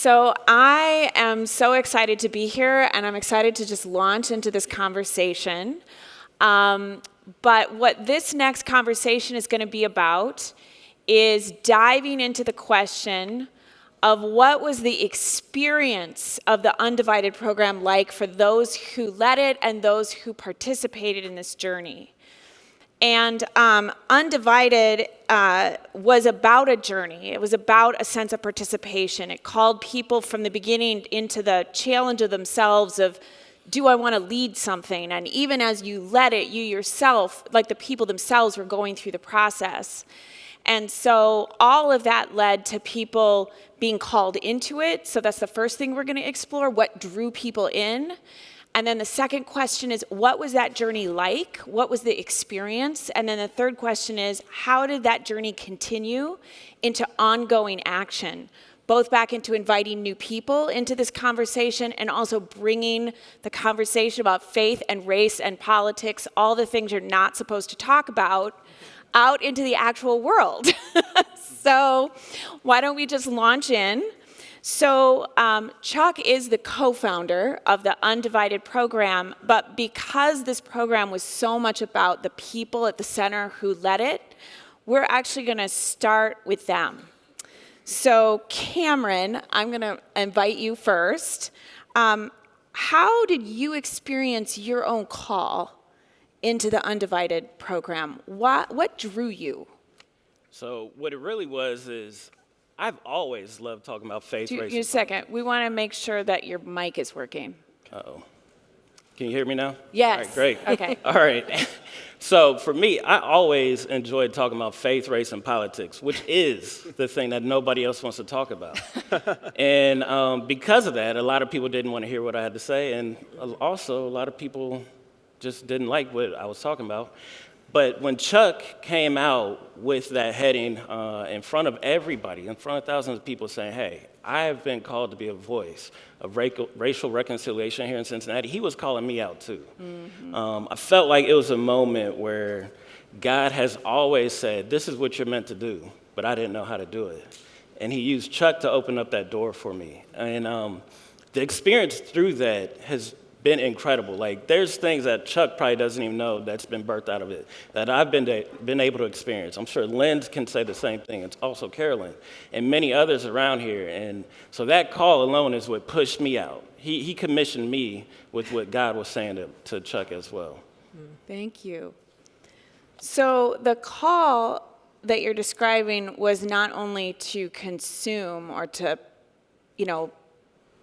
So I am so excited to be here, and I'm excited to just launch into this conversation. But what this next conversation is going to be about is diving into the question of what was the experience of the Undivided program like for those who led it and those who participated in this journey. And Undivided was about a journey. It was about a sense of participation. It called people from the beginning into the challenge of themselves of, do I want to lead something? And even as you led it, you yourself, like the people themselves, were going through the process. And so all of that led to people being called into it. So that's the first thing we're going to explore, what drew people in. And then the second question is, what was that journey like? What was the experience? And then the third question is, how did that journey continue into ongoing action? Both back into inviting new people into this conversation and also bringing the conversation about faith and race and politics, all the things you're not supposed to talk about, out into the actual world. So why don't we just launch in? So Chuck is the co-founder of the Undivided program, but because this program was so much about the people at the center who led it, we're actually going to start with them. So Cameron, I'm going to invite you first. How did you experience your own call into the Undivided program? What drew you? So what it really was is I've always loved talking about faith, race. Just a second. We want to make sure that your mic is working. Uh-oh. Can you hear me now? Yes. All right, great. Okay. All right. So for me, I always enjoyed talking about faith, race, and politics, which is the thing that nobody else wants to talk about. And because of that, a lot of people didn't want to hear what I had to say, and also a lot of people just didn't like what I was talking about. But when Chuck came out with that heading in front of everybody, in front of thousands of people saying, hey, I have been called to be a voice of racial reconciliation here in Cincinnati, he was calling me out too. Mm-hmm. I felt like it was a moment where God has always said, this is what you're meant to do, but I didn't know how to do it. And he used Chuck to open up that door for me. And the experience through that has been incredible. Like, there's things that Chuck probably doesn't even know that's been birthed out of it that I've been able to experience. I'm sure Lynn can say the same thing. It's also Carolyn and many others around here. And so that call alone is what pushed me out. He commissioned me with what God was saying to Chuck as well. Thank you. So the call that you're describing was not only to consume or to,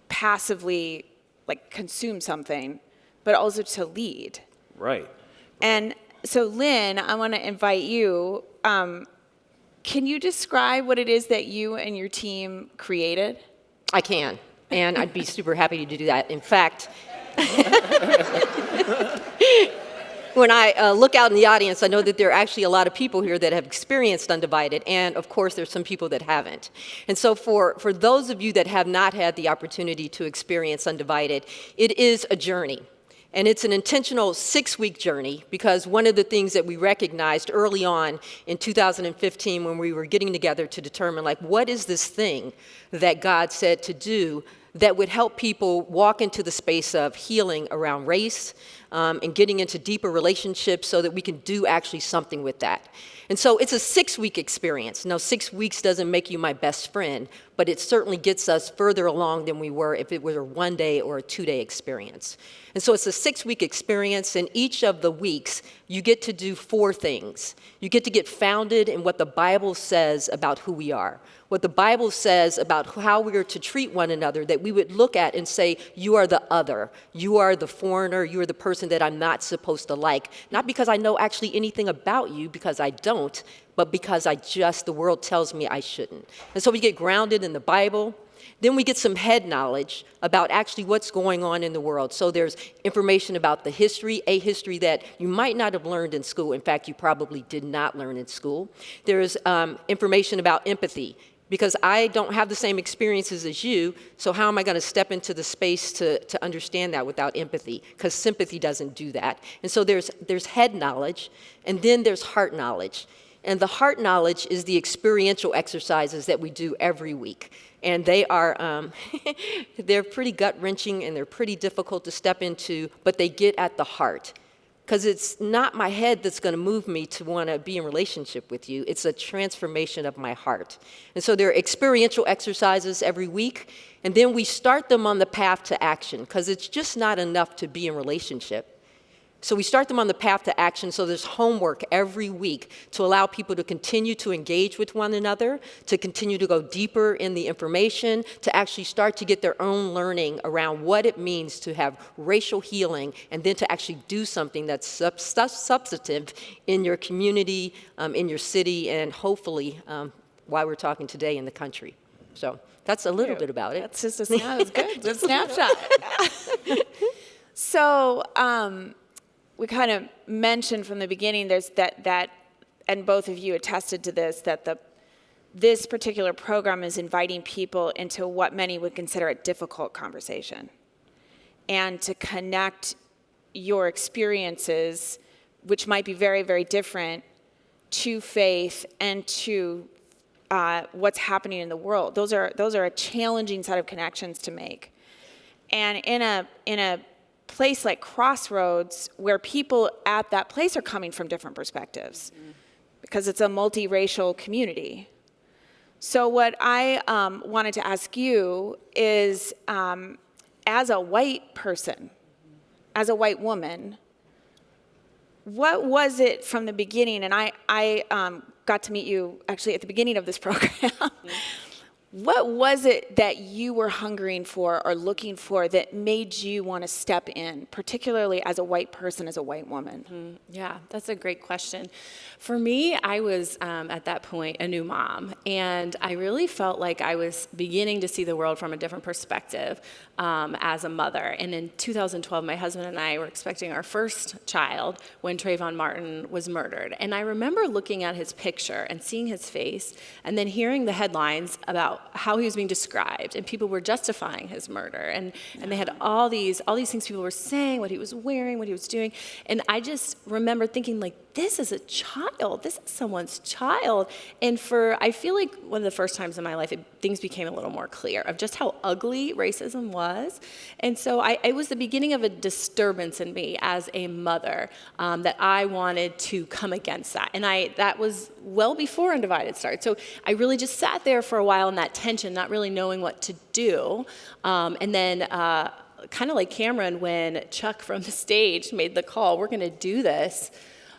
passively consume something, but also to lead. Right. And so Lynn, I want to invite you. Can you describe what it is that you and your team created? I can, and I'd be super happy to do that. In fact, when I look out in the audience, I know that there are actually a lot of people here that have experienced Undivided, and of course there's some people that haven't. And so for those of you that have not had the opportunity to experience Undivided, it is a journey. And it's an intentional 6-week journey, because one of the things that we recognized early on in 2015 when we were getting together to determine, what is this thing that God said to do that would help people walk into the space of healing around race, and getting into deeper relationships so that we can do actually something with that. And so it's a 6-week experience. Now, 6 weeks doesn't make you my best friend, but it certainly gets us further along than we were if it was a 1-day or a 2-day experience. And so it's a 6-week experience, and each of the weeks, you get to do 4 things. You get to get founded in what the Bible says about who we are, what the Bible says about how we are to treat one another, that we would look at and say, you are the other, you are the foreigner, you are the person that I'm not supposed to like, not because I know actually anything about you, because I don't, but because the world tells me I shouldn't. And so we get grounded in the Bible. Then we get some head knowledge about actually what's going on in the world. So there's information about the history, a history that you might not have learned in school. In fact, you probably did not learn in school. There's information about empathy, because I don't have the same experiences as you, so how am I going to step into the space to understand that without empathy? Because sympathy doesn't do that. And so there's head knowledge, and then there's heart knowledge. And the heart knowledge is the experiential exercises that we do every week. And they are, they're pretty gut-wrenching and they're pretty difficult to step into, but they get at the heart. Because it's not my head that's going to move me to want to be in relationship with you. It's a transformation of my heart. And so there are experiential exercises every week, and then we start them on the path to action, because it's just not enough to be in relationship. So we start them on the path to action, so there's homework every week to allow people to continue to engage with one another, to continue to go deeper in the information, to actually start to get their own learning around what it means to have racial healing, and then to actually do something that's substantive in your community, in your city, and hopefully why we're talking today in the country. So that's a little bit about it. That's just a snapshot. So, we kind of mentioned from the beginning, there's that, and both of you attested to this, that this particular program is inviting people into what many would consider a difficult conversation, and to connect your experiences, which might be very, very different, to faith and to what's happening in the world. Those are a challenging set of connections to make, and in a place like Crossroads, where people at that place are coming from different perspectives, because it's a multiracial community. So what I wanted to ask you is, as a white person, as a white woman, what was it from the beginning, and I got to meet you actually at the beginning of this program, what was it that you were hungering for or looking for that made you want to step in, particularly as a white person, as a white woman? Yeah, that's a great question. For me, I was at that point a new mom, and I really felt like I was beginning to see the world from a different perspective as a mother. And in 2012, my husband and I were expecting our first child when Trayvon Martin was murdered. And I remember looking at his picture and seeing his face, and then hearing the headlines about how he was being described, and people were justifying his murder, and they had all these things people were saying, what he was wearing, what he was doing, and I just remember thinking, like, this is a child, this is someone's child. And I feel like one of the first times in my life, things became a little more clear of just how ugly racism was. And so it was the beginning of a disturbance in me as a mother, that I wanted to come against that. And that was well before Undivided started. So I really just sat there for a while in that tension, not really knowing what to do. And then kind of like Cameron, when Chuck from the stage made the call, we're going to do this,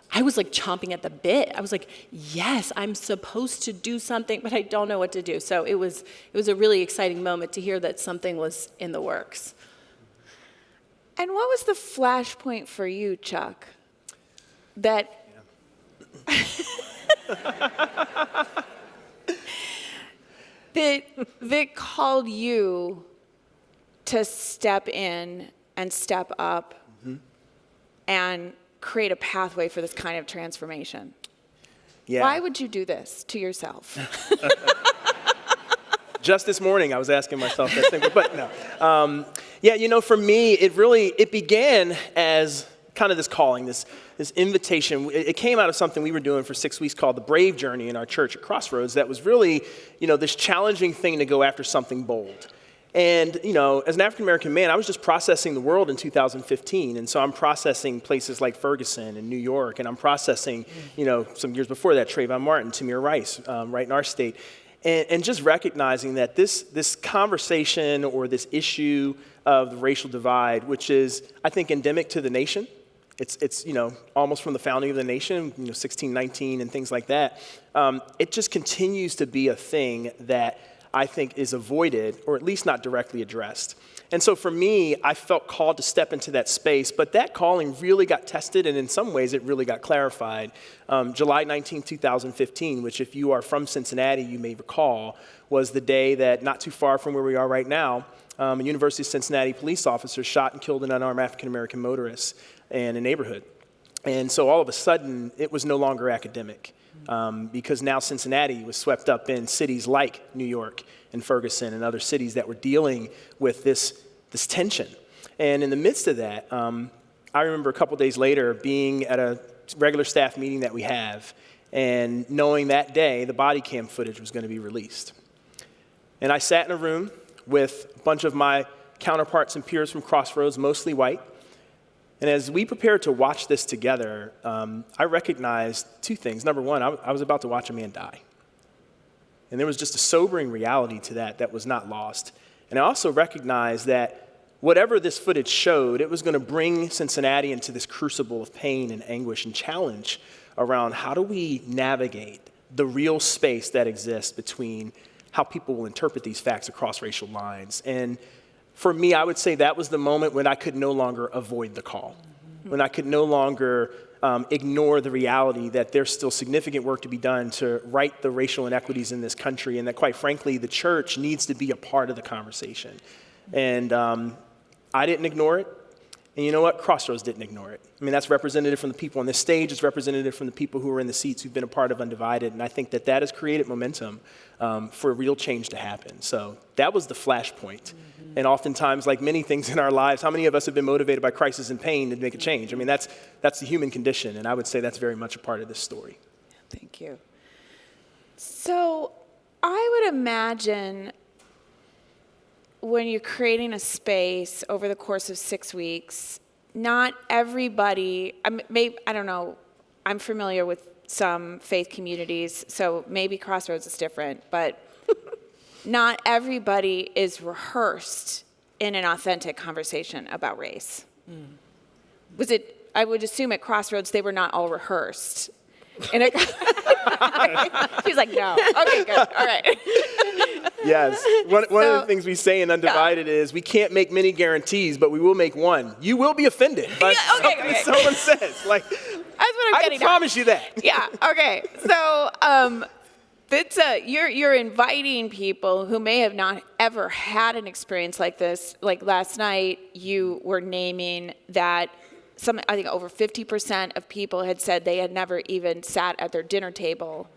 I was like chomping at the bit. I was like, yes, I'm supposed to do something, but I don't know what to do. So it was a really exciting moment to hear that something was in the works. And what was the flashpoint for you, Chuck, that that called you to step in and step up and create a pathway for this kind of transformation? Yeah. Why would you do this to yourself? Just this morning, I was asking myself that thing, but no. Yeah, for me, it began as kind of this calling, this invitation. It came out of something we were doing for 6 weeks called the Brave Journey in our church at Crossroads. That was really, this challenging thing to go after something bold. And, as an African-American man, I was just processing the world in 2015. And so I'm processing places like Ferguson and New York. And I'm processing, some years before that, Trayvon Martin, Tamir Rice, right in our state. And just recognizing that this conversation or this issue of the racial divide, which is, I think, endemic to the nation. It's almost from the founding of the nation, 1619 and things like that. It just continues to be a thing that I think is avoided, or at least not directly addressed. And so for me, I felt called to step into that space, but that calling really got tested, and in some ways it really got clarified. July 19, 2015, which if you are from Cincinnati, you may recall, was the day that, not too far from where we are right now, a University of Cincinnati police officer shot and killed an unarmed African-American motorist in a neighborhood. And so all of a sudden, it was no longer academic. Because now Cincinnati was swept up in cities like New York and Ferguson and other cities that were dealing with this tension. And in the midst of that, I remember a couple days later being at a regular staff meeting that we have, and knowing that day the body cam footage was going to be released. And I sat in a room with a bunch of my counterparts and peers from Crossroads, mostly white. And as we prepared to watch this together, I recognized two things. Number one, I was about to watch a man die. And there was just a sobering reality to that was not lost. And I also recognized that whatever this footage showed, it was going to bring Cincinnati into this crucible of pain and anguish and challenge around how do we navigate the real space that exists between how people will interpret these facts across racial lines. And for me, I would say that was the moment when I could no longer avoid the call, when I could no longer ignore the reality that there's still significant work to be done to right the racial inequities in this country, and that, quite frankly, the church needs to be a part of the conversation. And I didn't ignore it. And you know what? Crossroads didn't ignore it. I mean, that's representative from the people on this stage. It's representative from the people who are in the seats who've been a part of Undivided. And I think that has created momentum for real change to happen. So that was the flashpoint. And oftentimes, like many things in our lives, how many of us have been motivated by crisis and pain to make a change? I mean, that's the human condition. And I would say that's very much a part of this story. Thank you. So I would imagine when you're creating a space over the course of 6 weeks, not everybody, I don't know, I'm familiar with some faith communities, so maybe Crossroads is different, but not everybody is rehearsed in an authentic conversation about race. I would assume at Crossroads they were not all rehearsed. And she's like, no. Okay, good. All right. Yes. One of the things we say in Undivided is we can't make many guarantees, but we will make one. You will be offended by something someone says. Like, that's what I'm getting I promise you that. Yeah. Okay. So you're inviting people who may have not ever had an experience like this. Like last night, you were naming that I think over 50% of people had said they had never even sat at their dinner table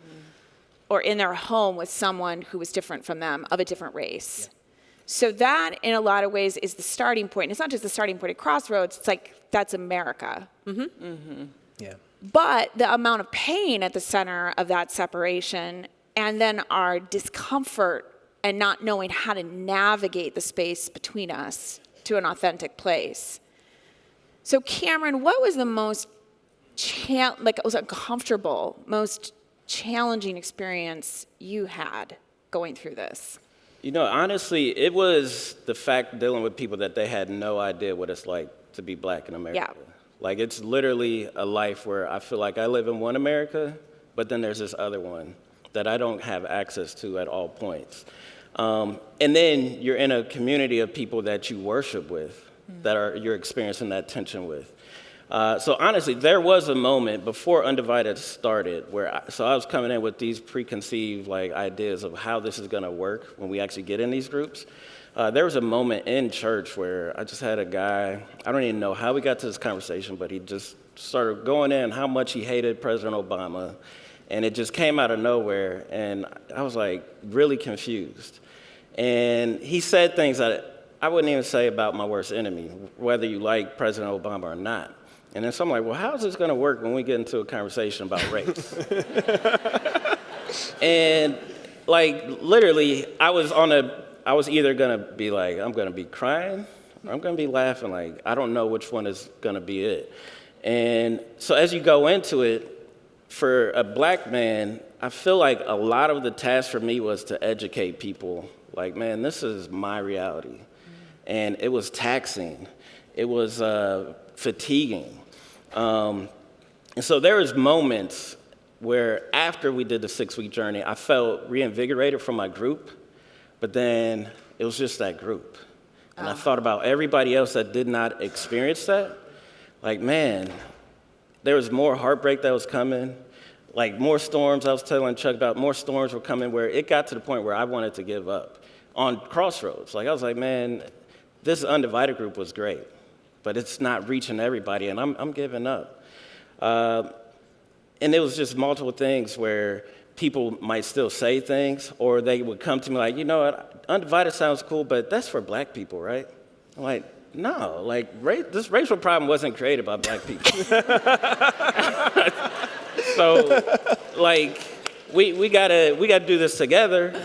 or in their home with someone who was different from them, of a different race. Yeah. So that, in a lot of ways, is the starting point. It's not just the starting point at Crossroads. It's like, that's America. Yeah. But the amount of pain at the center of that separation, and then our discomfort and not knowing how to navigate the space between us to an authentic place. So Cameron, what was the most was uncomfortable, most challenging experience you had going through this? You know, honestly, it was the fact dealing with people that they had no idea what it's like to be black in America. Yeah. Like, it's literally a life where I feel like I live in one America, but then there's this other one that I don't have access to at all points. And then you're in a community of people that you worship with, that you're experiencing that tension with. So honestly, there was a moment before Undivided started where I was coming in with these preconceived ideas of how this is going to work when we actually get in these groups. There was a moment in church where I just had a guy, I don't even know how we got to this conversation, but he just started going in how much he hated President Obama, and it just came out of nowhere, and I was really confused. And he said things that I wouldn't even say about my worst enemy, whether you like President Obama or not. And then so I'm like, well, how is this going to work when we get into a conversation about race? And literally, I was either going to be I'm going to be crying or I'm going to be laughing. I don't know which one is going to be it. And so as you go into it, for a black man, I feel like a lot of the task for me was to educate people. Man, this is my reality. And it was taxing. It was fatiguing. And so there was moments where after we did the 6-week journey, I felt reinvigorated from my group, but then it was just that group. And I thought about everybody else that did not experience that. Man, there was more heartbreak that was coming. More storms, I was telling Chuck about, more storms were coming where it got to the point where I wanted to give up on Crossroads. I was like, man, this Undivided group was great, but it's not reaching everybody, and I'm giving up. And it was just multiple things where people might still say things, or they would come to me you know what, Undivided sounds cool, but that's for black people, right? I'm like, no, this racial problem wasn't created by black people. So like, we gotta do this together.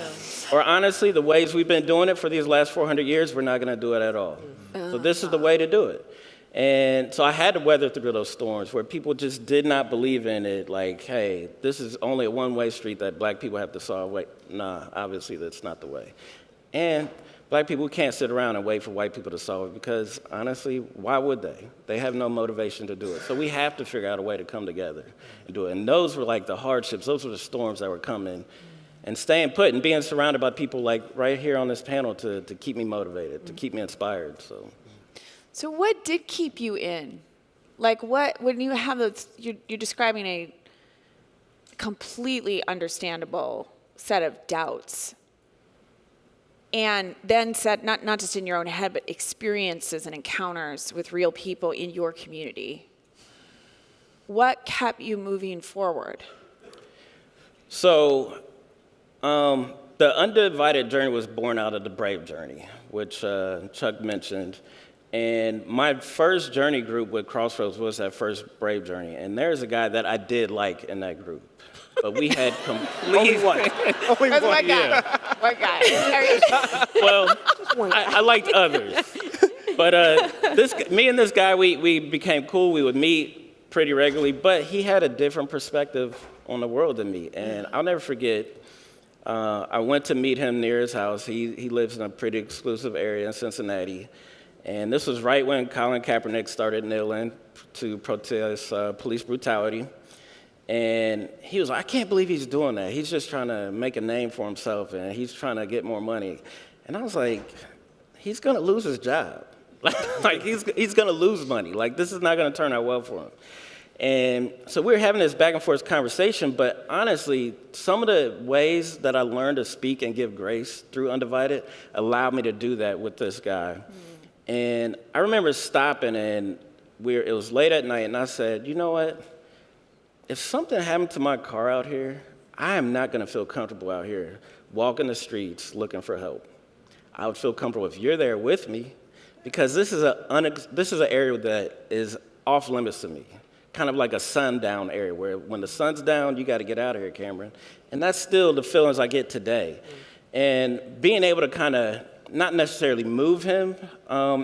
Or honestly, the ways we've been doing it for these last 400 years, we're not gonna do it at all. So this is the way to do it. And so I had to weather through those storms where people just did not believe in it. Like, hey, this is only a one-way street that black people have to solve. Wait, nah, obviously that's not the way. And black people can't sit around and wait for white people to solve it because honestly, why would they? They have no motivation to do it. So we have to figure out a way to come together and do it. And those were like the hardships, those were the storms that were coming. And staying put and being surrounded by people like right here on this panel to keep me motivated, to keep me inspired, So what did keep you in? Like what, when you have those, you're describing a completely understandable set of doubts. And then said, not just in your own head, but experiences and encounters with real people in your community. What kept you moving forward? So the Undivided journey was born out of the Brave journey, which Chuck mentioned. And my first journey group with Crossroads was that first Brave journey. And there's a guy that I did like in that group. But we had complete... Only one. Only That's one. one guy. Yeah. One guy. Well, I liked others. But me and this guy, we became cool. We would meet pretty regularly. But he had a different perspective on the world than me. And I'll never forget, I went to meet him near his house. He lives in a pretty exclusive area in Cincinnati. And this was right when Colin Kaepernick started kneeling to protest police brutality. And he was like, I can't believe he's doing that. He's just trying to make a name for himself, and he's trying to get more money. And I was like, he's going to lose his job. Like he's going to lose money. Like, this is not going to turn out well for him. And so we were having this back and forth conversation, but honestly, some of the ways that I learned to speak and give grace through Undivided allowed me to do that with this guy. And I remember stopping, and it was late at night, and I said, you know what? If something happened to my car out here, I am not going to feel comfortable out here walking the streets looking for help. I would feel comfortable if you're there with me, because this is an area that is off limits to me, kind of like a sundown area where when the sun's down, you got to get out of here, Cameron. And that's still the feelings I get today. And being able to kind of not necessarily move him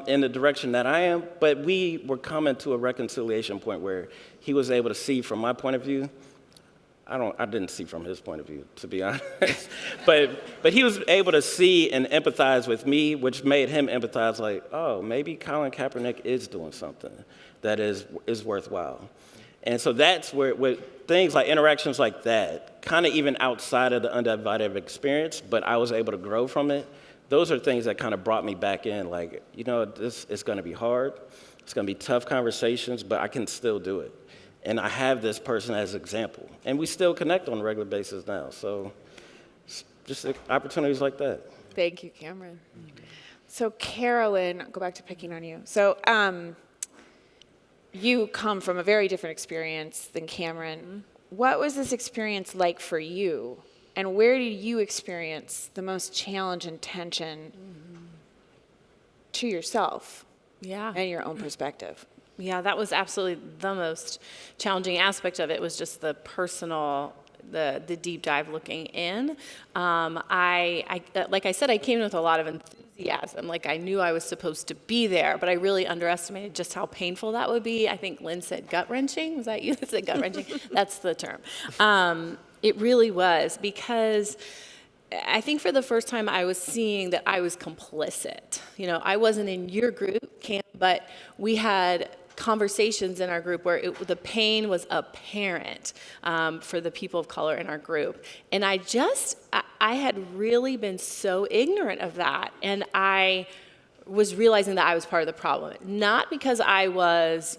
in the direction that I am, but we were coming to a reconciliation point where he was able to see from my point of view. I didn't see from his point of view, to be honest. but he was able to see and empathize with me, which made him empathize like, oh, maybe Colin Kaepernick is doing something that is worthwhile. And so that's where with things like interactions like that, kind of even outside of the Undivided experience, but I was able to grow from it. Those are things that kind of brought me back in, like, you know, this is going to be hard. It's going to be tough conversations, but I can still do it. And I have this person as an example. And we still connect on a regular basis now. So just opportunities like that. Thank you, Cameron. So Carolyn, go back to picking on you. So you come from a very different experience than Cameron. What was this experience like for you? And where did you experience the most challenge and tension to yourself and your own perspective? Yeah, that was absolutely the most challenging aspect of it, was just the personal, the deep dive looking in. I like I said, I came in with a lot of enthusiasm. Like, I knew I was supposed to be there, but I really underestimated just how painful that would be. I think Lynn said gut-wrenching. Was that you that said gut-wrenching? That's the term. It really was, because I think for the first time I was seeing that I was complicit. You know, I wasn't in your group, Cam, but we had conversations in our group where the pain was apparent for the people of color in our group. And I had really been so ignorant of that. And I was realizing that I was part of the problem. Not because I was,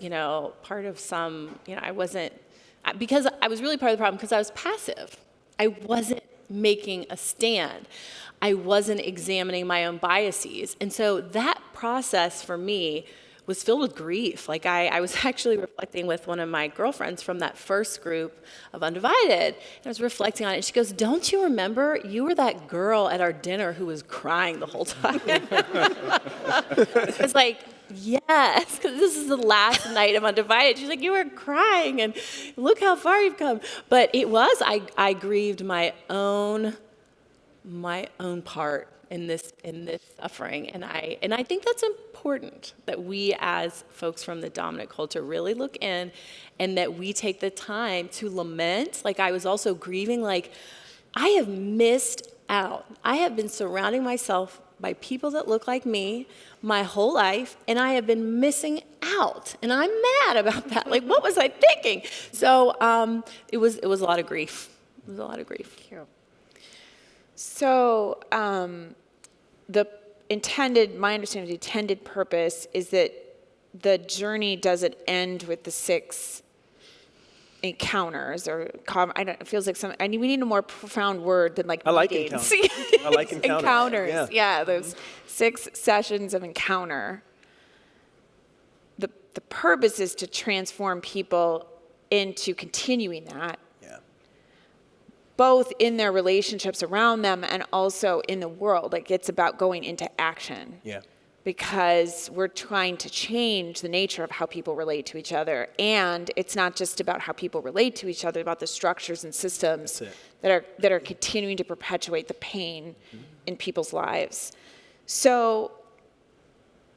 part of some, because I was really part of the problem because I was passive. I wasn't making a stand. I wasn't examining my own biases. And so that process for me was filled with grief. Like, I was actually reflecting with one of my girlfriends from that first group of Undivided, and I was reflecting on it, and she goes, don't you remember, you were that girl at our dinner who was crying the whole time? It's like, yes, because this is the last night of Undivided. She's like, you were crying, and look how far you've come. But it was, I grieved my own part in this suffering, and I think that's important that we as folks from the dominant culture really look in, and that we take the time to lament. Like, I was also grieving, like, I have missed out. I have been surrounding myself by people that look like me my whole life, and I have been missing out, and I'm mad about that. Like, what was I thinking? So it was a lot of grief. It was a lot of grief. So my understanding of the intended purpose is that the journey doesn't end with the 6 encounters, or it feels like we need a more profound word than like I like meetings. encounters. I like encounters. Encounters, yeah, those 6 sessions of encounter. The purpose is to transform people into continuing that, both in their relationships around them and also in the world. Like, it's about going into action. Yeah. Because we're trying to change the nature of how people relate to each other. And it's not just about how people relate to each other, about the structures and systems that are continuing to perpetuate the pain in people's lives. So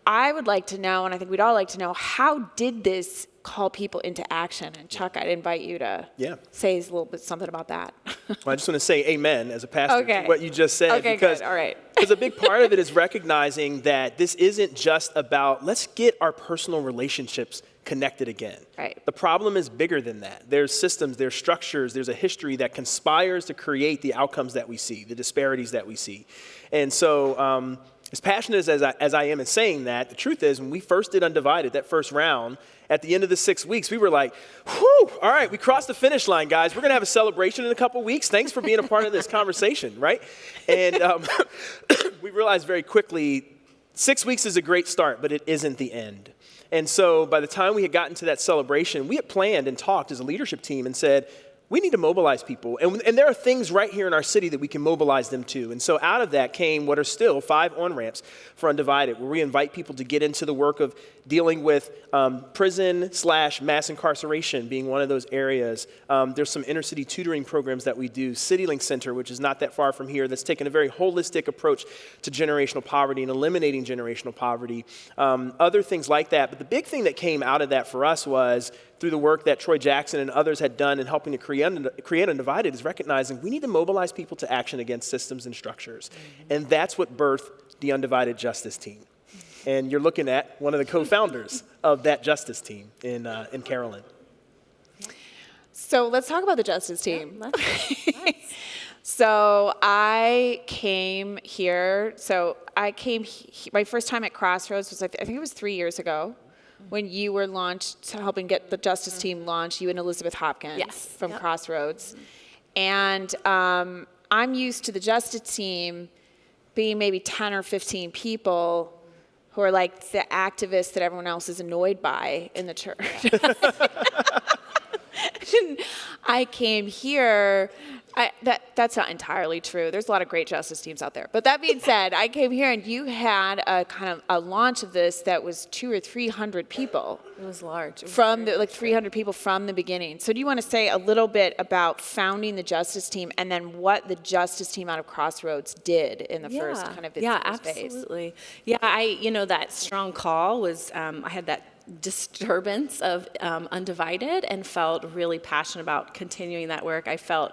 I would like to know, and I think we'd all like to know, how did this call people into action? And Chuck, I'd invite you to say a little bit something about that. Well, I just want to say amen as a pastor to what you just said. Okay, because, good. All right. Because a big part of it is recognizing that this isn't just about, let's get our personal relationships connected again. Right. The problem is bigger than that. There's systems, there's structures, there's a history that conspires to create the outcomes that we see, the disparities that we see. And so as passionate as I am in saying that, the truth is when we first did Undivided, that first round, at the end of the 6 weeks, we were like, whew, all right, we crossed the finish line, guys. We're going to have a celebration in a couple weeks. Thanks for being a part of this conversation, right? And we realized very quickly 6 weeks is a great start, but it isn't the end. And so by the time we had gotten to that celebration, we had planned and talked as a leadership team and said, we need to mobilize people. And there are things right here in our city that we can mobilize them to. And so out of that came what are still 5 on-ramps for Undivided, where we invite people to get into the work of dealing with prison/mass incarceration being one of those areas. There's some inner city tutoring programs that we do. CityLink Center, which is not that far from here, that's taken a very holistic approach to generational poverty and eliminating generational poverty. Other things like that. But the big thing that came out of that for us was through the work that Troy Jackson and others had done in helping to create Undivided is recognizing we need to mobilize people to action against systems and structures. And that's what birthed the Undivided Justice Team. And you're looking at one of the co-founders of that Justice Team in Carolyn. So let's talk about the Justice Team. Yeah, let's. So I came here, my first time at Crossroads was, I think it was 3 years ago, when you were helping get the Justice Team launched, you and Elizabeth Hopkins from Crossroads. And I'm used to the Justice Team being maybe 10 or 15 people who are like the activists that everyone else is annoyed by in the church. I came here, that's not entirely true. There's a lot of great justice teams out there. But that being said, I came here and you had a kind of a launch of this that was 200 or 300 people. It was large. 300 people from the beginning. So do you want to say a little bit about founding the Justice Team and then what the Justice Team out of Crossroads did in the first kind of phase? Absolutely. Yeah, that strong call was, I had that disturbance of Undivided and felt really passionate about continuing that work. I felt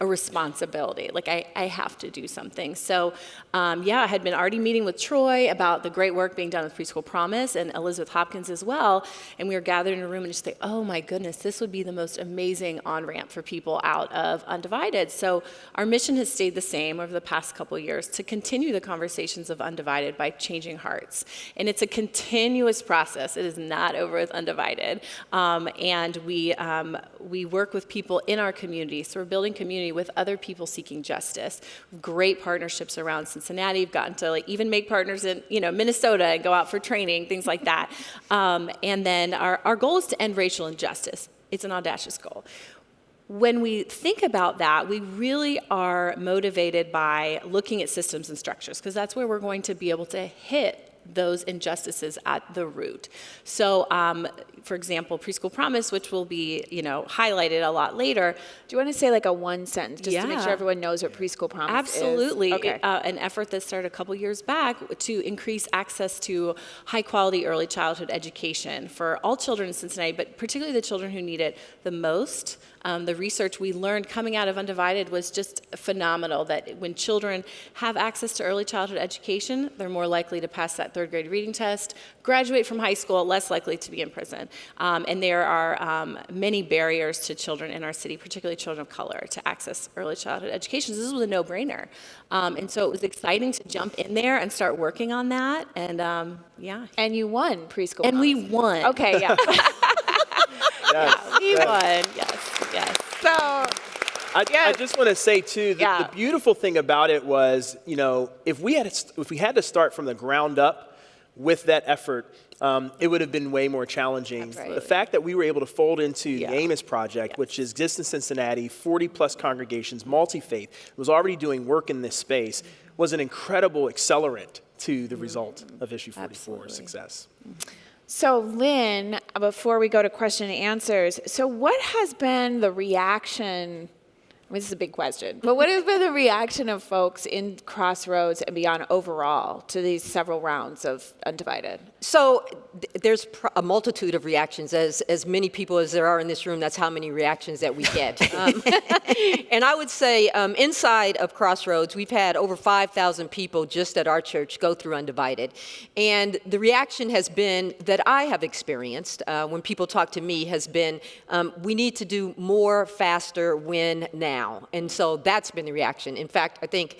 a responsibility, like I have to do something. So I had been already meeting with Troy about the great work being done with Preschool Promise and Elizabeth Hopkins as well, and we were gathered in a room and just say, oh my goodness, this would be the most amazing on-ramp for people out of Undivided. So our mission has stayed the same over the past couple of years to continue the conversations of Undivided by changing hearts. And it's a continuous process. It is not over with Undivided. And we work with people in our community, so we're building community with other people seeking justice. Great partnerships around Cincinnati. We've gotten to even make partners in Minnesota and go out for training, things like that. And then our goal is to end racial injustice. It's an audacious goal. When we think about that, we really are motivated by looking at systems and structures, because that's where we're going to be able to hit those injustices at the root. So, for example, Preschool Promise, which will be, highlighted a lot later. Do you want to say like a one sentence just to make sure Yeah. everyone knows what Preschool Promise Absolutely. is? Okay. An effort that started a couple years back to increase access to high quality early childhood education for all children in Cincinnati, but particularly the children who need it the most. The research we learned coming out of Undivided was just phenomenal, that when children have access to early childhood education, they're more likely to pass that third grade reading test, graduate from high school, less likely to be in prison. And there are many barriers to children in our city, particularly children of color, to access early childhood education. So this was a no-brainer. And so it was exciting to jump in there and start working on that. And yeah. And you won Preschool And Promise. we won. Okay, yeah. We won, yes. So, I just want to say too, the beautiful thing about it was, if we had to start from the ground up with that effort, it would have been way more challenging. Absolutely. The fact that we were able to fold into the Amos Project, which exists in Cincinnati, 40 plus congregations, multi-faith, was already doing work in this space, was an incredible accelerant to the result of Issue 44 success. So Lynn, before we go to question and answers, so what has been the reaction? This is a big question, but what has been the reaction of folks in Crossroads and beyond overall to these several rounds of Undivided? So there's a multitude of reactions. As many people as there are in this room, that's how many reactions that we get. And I would say inside of Crossroads, we've had over 5,000 people just at our church go through Undivided. And the reaction has been, that I have experienced when people talk to me, has been, we need to do more, faster, when, now. And so that's been the reaction. In fact, I think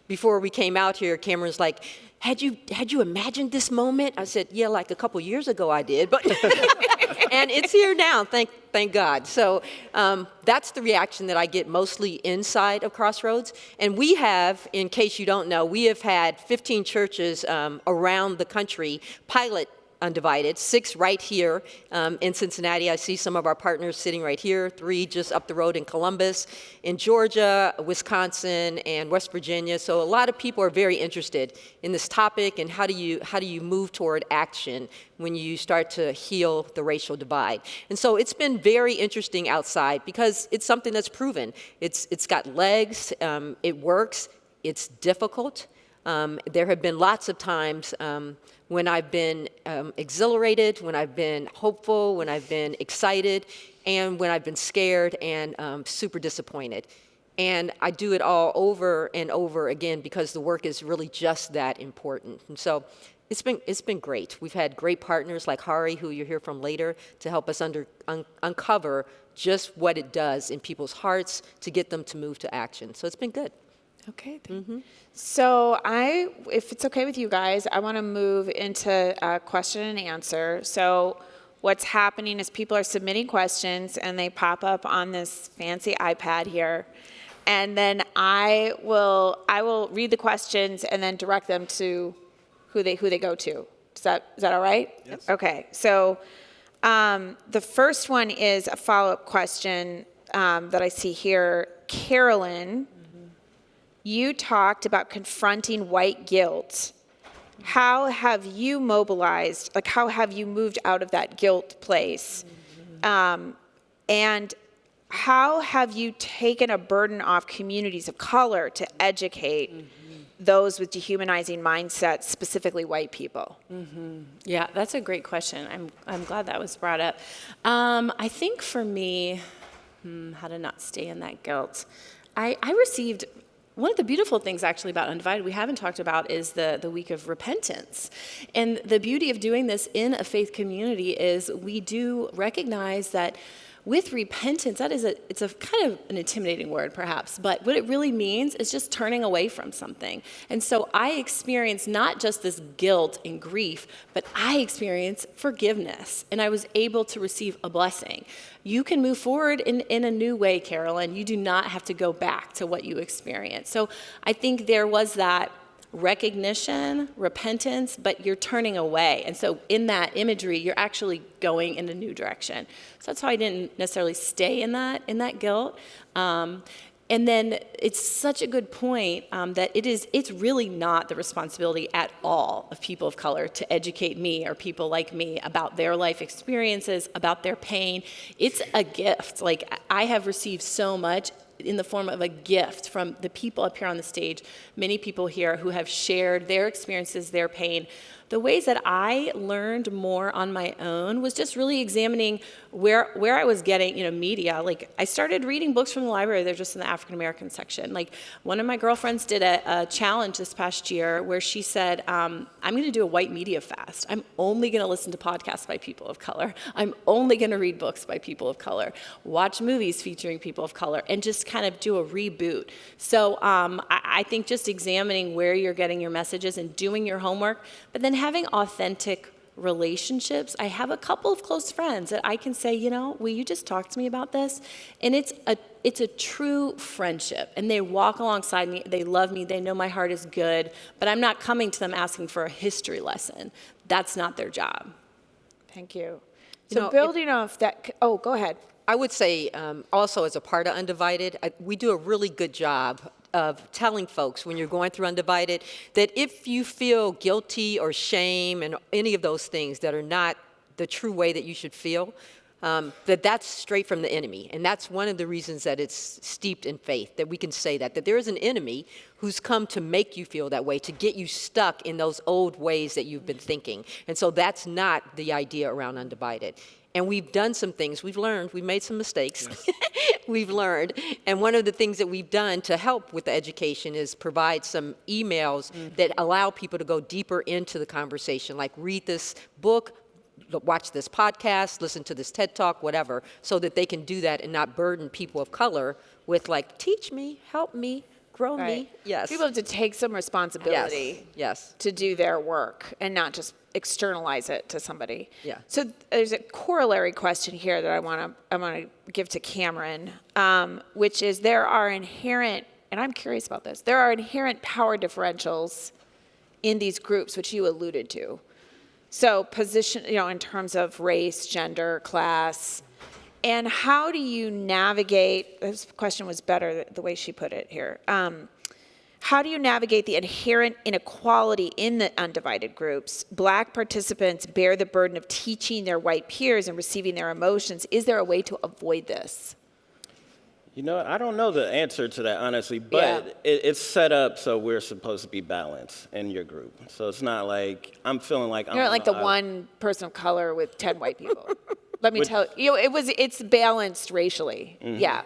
before we came out here, Cameron's like, had you imagined this moment? I said, yeah, like a couple years ago I did, but and it's here now, thank God. So that's the reaction that I get mostly inside of Crossroads. And we have, in case you don't know, we have had 15 churches around the country pilot Undivided, 6 right here in Cincinnati. I see some of our partners sitting right here, 3 just up the road in Columbus, in Georgia, Wisconsin, and West Virginia. So a lot of people are very interested in this topic and how do you move toward action when you start to heal the racial divide. And so it's been very interesting outside because it's something that's proven. It's got legs, it works, it's difficult. There have been lots of times when I've been exhilarated, when I've been hopeful, when I've been excited, and when I've been scared and super disappointed. And I do it all over and over again because the work is really just that important. And so it's been great. We've had great partners like Hari, who you'll hear from later, to help us uncover just what it does in people's hearts to get them to move to action. So it's been good. Okay. So if it's okay with you guys, I want to move into question and answer. So what's happening is people are submitting questions and they pop up on this fancy iPad here. And then I will read the questions and then direct them to who they go to. Is that all right? Yes. Okay. So the first one is a follow-up question that I see here. Carolyn, you talked about confronting white guilt. How have you mobilized, how have you moved out of that guilt place? And how have you taken a burden off communities of color to educate those with dehumanizing mindsets, specifically white people? Yeah, that's a great question. I'm glad that was brought up. I think for me, how to not stay in that guilt. I received, one of the beautiful things actually about Undivided we haven't talked about is the week of repentance. And the beauty of doing this in a faith community is we do recognize that with repentance, it's a kind of an intimidating word perhaps, but what it really means is just turning away from something. And so I experienced not just this guilt and grief, but I experienced forgiveness, and I was able to receive a blessing. You can move forward in a new way, Carolyn. You do not have to go back to what you experienced. So I think there was that recognition, repentance, but you're turning away. And so in that imagery, you're actually going in a new direction. So that's how I didn't necessarily stay in that guilt. And And then it's such a good point that it's really not the responsibility at all of people of color to educate me or people like me about their life experiences, about their pain. It's a gift. Like, I have received so much in the form of a gift from the people up here on the stage, many people here who have shared their experiences, their pain. The ways that I learned more on my own was just really examining where I was getting, media. Like, I started reading books from the library. They're just in the African American section. Like, one of my girlfriends did a challenge this past year where she said, I'm going to do a white media fast. I'm only going to listen to podcasts by people of color. I'm only going to read books by people of color, watch movies featuring people of color, and just kind of do a reboot. So I think just examining where you're getting your messages and doing your homework, but then having authentic relationships. I have a couple of close friends that I can say, will you just talk to me about this? And it's a true friendship. And they walk alongside me. They love me. They know my heart is good. But I'm not coming to them asking for a history lesson. That's not their job. Thank you. So building off that, go ahead. I would say also as a part of Undivided, we do a really good job of telling folks when you're going through Undivided that if you feel guilty or shame and any of those things that are not the true way that you should feel, that's straight from the enemy. And that's one of the reasons that it's steeped in faith, that we can say that there is an enemy who's come to make you feel that way, to get you stuck in those old ways that you've been thinking. And so that's not the idea around Undivided. And we've done some things. We've learned. We've made some mistakes. Yes. We've learned. And one of the things that we've done to help with the education is provide some emails that allow people to go deeper into the conversation, like read this book, watch this podcast, listen to this TED Talk, whatever, so that they can do that and not burden people of color with, like, teach me, help me, grow me. Yes. People have to take some responsibility yes. to do their work and not just externalize it to somebody. Yeah. So there's a corollary question here that I want to give to Cameron, which is there are inherent, and I'm curious about this, there are inherent power differentials in these groups, which you alluded to. So position, in terms of race, gender, class, and how do you navigate, this question was better the way she put it here. How do you navigate the inherent inequality in the Undivided groups? Black participants bear the burden of teaching their white peers and receiving their emotions. Is there a way to avoid this? I don't know the answer to that, honestly, but it's set up so we're supposed to be balanced in your group. So it's not like I'm feeling like I'm You're not like the one person of color with 10 white people. Let me tell you, it's balanced racially. Mm-hmm. Yeah.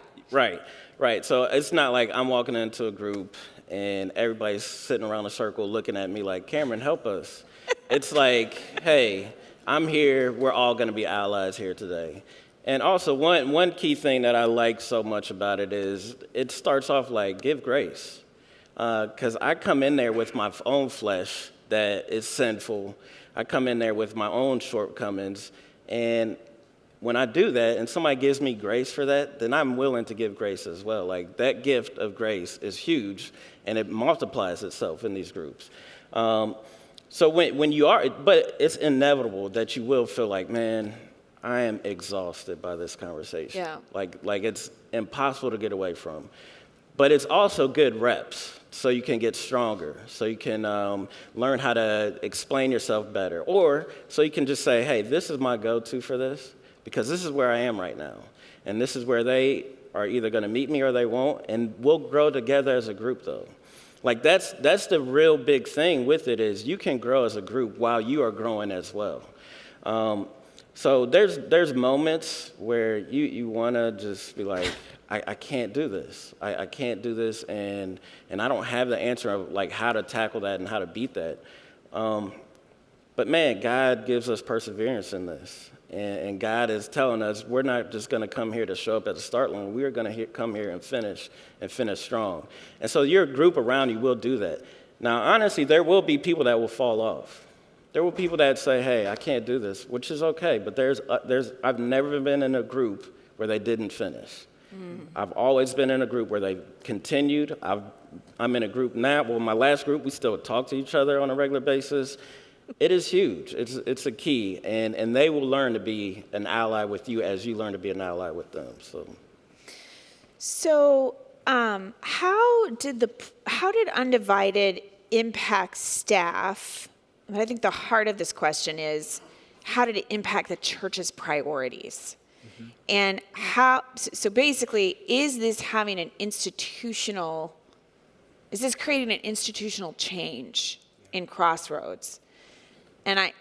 Right. So it's not like I'm walking into a group and everybody's sitting around a circle looking at me like, Cameron, help us. It's like, hey, I'm here. We're all going to be allies here today. And also, one key thing that I like so much about it is it starts off like, give grace. Because I come in there with my own flesh that is sinful. I come in there with my own shortcomings. And when I do that and somebody gives me grace for that, then I'm willing to give grace as well. Like, that gift of grace is huge, and it multiplies itself in these groups. So when you are, but it's inevitable that you will feel like, man, I am exhausted by this conversation. Yeah. Like it's impossible to get away from. But it's also good reps, so you can get stronger, so you can learn how to explain yourself better, or so you can just say, hey, this is my go-to for this, because this is where I am right now, and this is where they are either going to meet me or they won't, and we'll grow together as a group, though. Like, that's the real big thing with it, is you can grow as a group while you are growing as well. So there's moments where you want to just be like, I can't do this. I can't do this, and I don't have the answer of, like, how to tackle that and how to beat that. But, man, God gives us perseverance in this. And God is telling us we're not just going to come here to show up at the start line. We are going to come here and finish strong. And so your group around you will do that. Now, honestly, there will be people that will fall off. There will be people that say, hey, I can't do this, which is okay. But I've never been in a group where they didn't finish. I've always been in a group where they continued. I'm in a group now. Well, my last group, we still talk to each other on a regular basis. It is huge. It's a key, and they will learn to be an ally with you as you learn to be an ally with them. So how did Undivided impact staff? And I think the heart of this question is, how did it impact the church's priorities? Mm-hmm. And so basically, is this creating an institutional change in Crossroads? And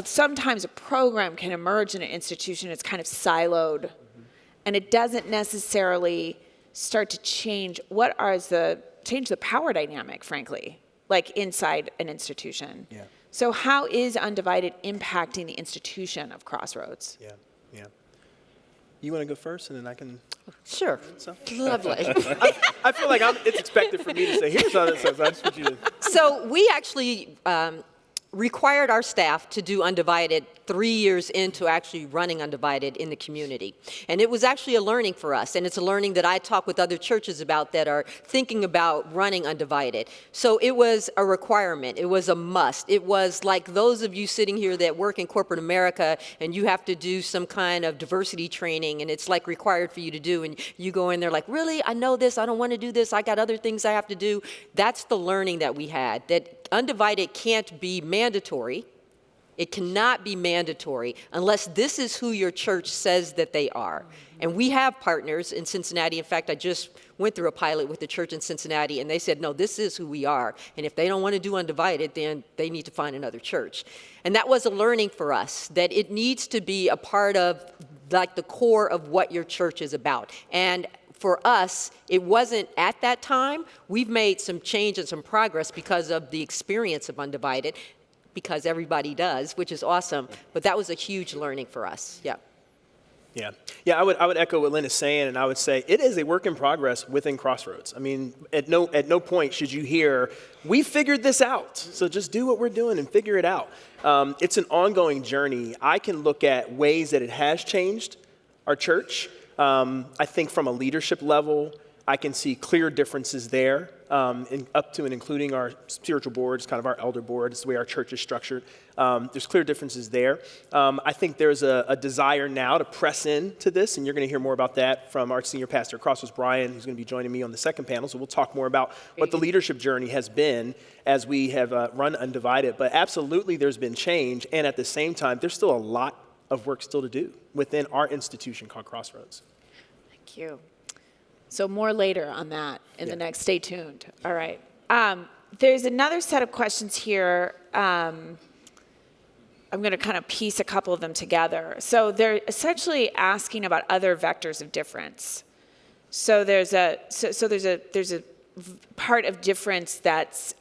sometimes a program can emerge in an institution, it's kind of siloed, mm-hmm. and it doesn't necessarily start to change the power dynamic, frankly, like inside an institution. Yeah. So how is Undivided impacting the institution of Crossroads? Yeah. You want to go first, and then I can. Sure. Lovely. I feel like it's expected for me to say, here's how this says. I just want you to. So we actually required our staff to do Undivided 3 years into actually running Undivided in the community. And it was actually a learning for us, and it's a learning that I talk with other churches about that are thinking about running Undivided. So it was a requirement. It was a must. It was like those of you sitting here that work in corporate America and you have to do some kind of diversity training, and it's like required for you to do, and you go in there like, really? I know this. I don't want to do this. I got other things I have to do. That's the learning that we had, that Undivided can't be mandatory. It cannot be mandatory unless this is who your church says that they are. And we have partners in Cincinnati. In fact, I just went through a pilot with the church in Cincinnati, and they said, no, this is who we are. And if they don't want to do Undivided, then they need to find another church. And that was a learning for us, that it needs to be a part of like the core of what your church is about. And for us, it wasn't at that time. We've made some change and some progress because of the experience of Undivided, because everybody does, which is awesome. But that was a huge learning for us. Yeah. I would echo what Lynn is saying, and I would say it is a work in progress within Crossroads. I mean, at no point should you hear, we figured this out, so just do what we're doing and figure it out. It's an ongoing journey. I can look at ways that it has changed our church. I think from a leadership level, I can see clear differences there, up to and including our spiritual boards, kind of our elder board. It's the way our church is structured. There's clear differences there. I think there's a desire now to press into this, and you're going to hear more about that from our senior pastor, Crossroads Brian, who's going to be joining me on the second panel. So we'll talk more about what the leadership journey has been as we have run Undivided. But absolutely, there's been change, and at the same time, there's still a lot of work still to do within our institution called Crossroads. Thank you. So more later on that in the next, stay tuned. All right. There's another set of questions here. I'm going to kind of piece a couple of them together. So they're essentially asking about other vectors of difference. So there's a part of difference that's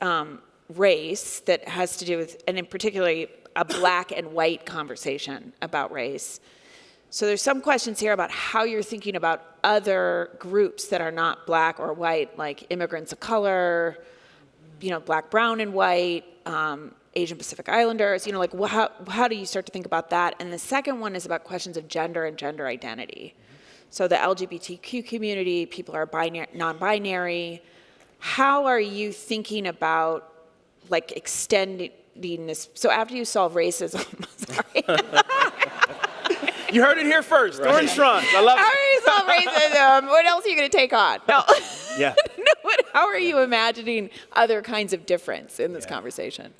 race that has to do with, and in particularly a black and white conversation about race. So there's some questions here about how you're thinking about other groups that are not black or white, like immigrants of color, black, brown, and white, Asian Pacific Islanders, how do you start to think about that? And the second one is about questions of gender and gender identity. So the LGBTQ community, people are non-binary. How are you thinking about extending this? So after you solve racism, sorry. You heard it here first. Doran Schrantz. I love it. How are you solve racism? What else are you going to take on? No. Yeah. How are you imagining other kinds of difference in this conversation?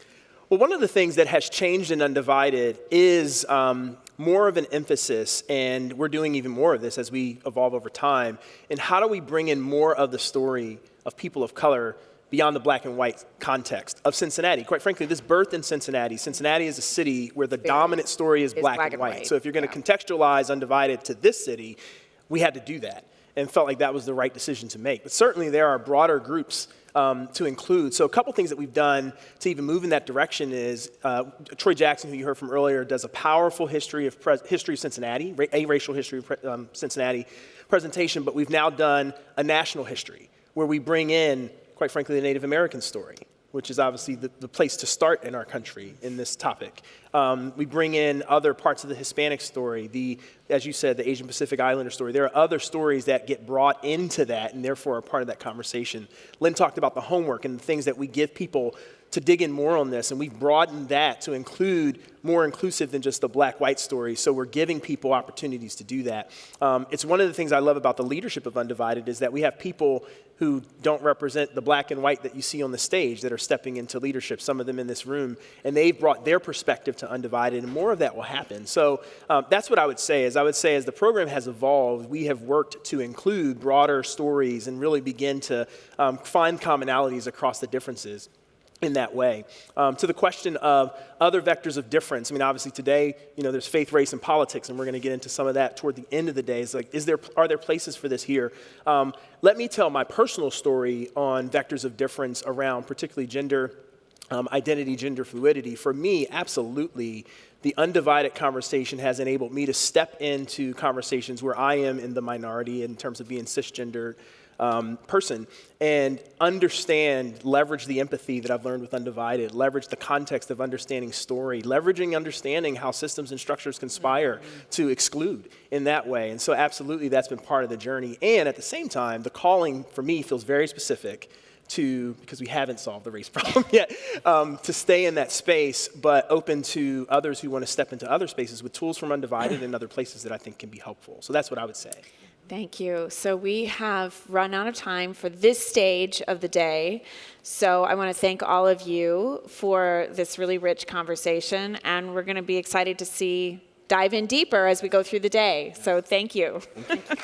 Well, one of the things that has changed in Undivided is more of an emphasis, and we're doing even more of this as we evolve over time, in how do we bring in more of the story of people of color beyond the black and white context of Cincinnati. Quite frankly, this birthed in Cincinnati. Cincinnati is a city where the dominant story is black and white. So if you're going to contextualize Undivided to this city, we had to do that and felt like that was the right decision to make. But certainly there are broader groups to include. So a couple things that we've done to even move in that direction is Troy Jackson, who you heard from earlier, does a powerful history of Cincinnati, a racial history of Cincinnati presentation, but we've now done a national history where we bring in, quite frankly, the Native American story, which is obviously the place to start in our country in this topic. We bring in other parts of the Hispanic story, as you said, the Asian Pacific Islander story. There are other stories that get brought into that and therefore are part of that conversation. Lynn talked about the homework and the things that we give people dig in more on this, and we've broadened that to include more inclusive than just the black-white story. So we're giving people opportunities to do that. It's one of the things I love about the leadership of Undivided is that we have people who don't represent the black and white that you see on the stage that are stepping into leadership, some of them in this room, and they've brought their perspective to Undivided, and more of that will happen. So that's what I would say, as the program has evolved, we have worked to include broader stories and really begin to find commonalities across the differences in that way. To the question of other vectors of difference, I mean, obviously today, there's faith, race, and politics, and we're going to get into some of that toward the end of the day. It's like, are there places for this here? Let me tell my personal story on vectors of difference around particularly gender, identity, gender fluidity. For me, absolutely, the Undivided conversation has enabled me to step into conversations where I am in the minority in terms of being cisgender person, and leverage the empathy that I've learned with Undivided, leverage the context of understanding story, understanding how systems and structures conspire to exclude in that way. And so absolutely that's been part of the journey. And at the same time, the calling for me feels very specific because we haven't solved the race problem yet, to stay in that space, but open to others who want to step into other spaces with tools from Undivided and other places that I think can be helpful. So that's what I would say. Thank you. So we have run out of time for this stage of the day. So I want to thank all of you for this really rich conversation, and we're going to be excited to dive in deeper as we go through the day. So thank you. Thank you.